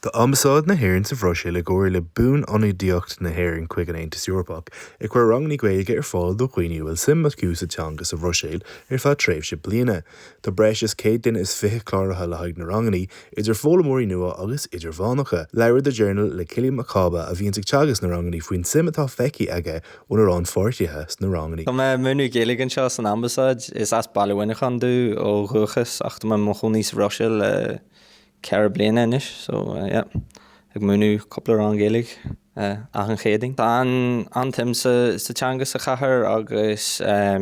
The Ambasáid na hÉireann sa Bhruiséil le gcóir le bún ionadaíocht na hÉireann chuig an Aontas Eorpach ag chuir ranganna Gaeilge fáil do dhaoine bhfuil sim at cús teanga sa Bhruiséil feadh tréimhse bliana. Tá breis is chéad duine is fiche cláraithe le haig na rangannaí idir fólamóirí nua agus idir bhánacha. Labhair The Journal le Cillian Mac Cába a bhíonn ag teagas na rangannaí faoin sim atá feicthe aige ónar an feicthe na rangannaí. Tá múineadh nGaeilge anseo san Ambasáid is as bailúinechan dú ó ruchas ach tá mo chuní sa Bhruiséil cead bliana inis, so ag múineadh coppla an nGaeilge ach an chéading. Tá an tim sa teanga sa chathair agus tá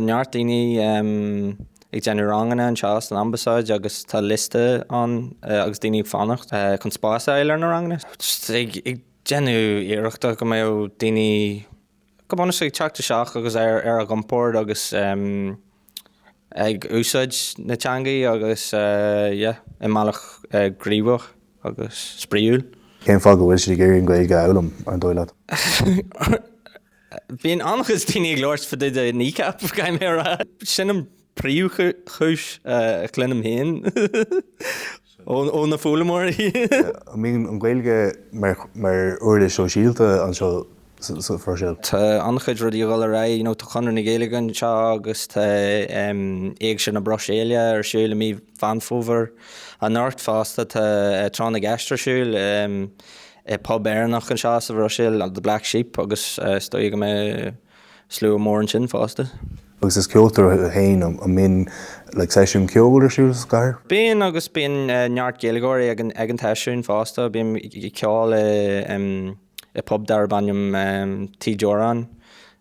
neart daoine ag déanú ranganna anseo san Ambasáid agus tá liste an agus daoine ag fanacht chun spás eile na ranganna. Ag déanú iireachta go mé ó daoine go bána ag teachta seach agus ar a gcompóir agus ag úsáid na teangaí agus i mbealach gríomhach agus spríúil. Cén fág go bhfuil si géirí an Gaeilge eilm an Dhaonlathas. Bhíon anchas daoine ag leir fa duine nícap gaim mé ra. Sinnam príú chúis a chluinim héin ó na fólamóirí. Mín an Gaeilge mar uair seo síalta an seo sa Bhruiséil. Tá anchaid rudí gáil a raibh, tá chunar na Gaeilge anseo agus tá éag sin na Bhruiséile ar siúil a mí fanfóver an náirt fásta tá trán na gastra siúil pub éarnach anseo sa Bhruiséil The Black Sheep agus stoigh go mé slú mór an sin fásta. Agus is ceoltar a hain am min seisiún ceol ar siúil sa gcathair? Bíon agus bíon neart Gaeilgeoirí ag an teisiún fásta, bíon ceáil I pub dar bannam tíoran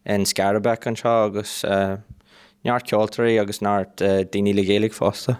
in Scarabach anseo agus neart ceoltarí agus neart daoine le Gaeilge fásta.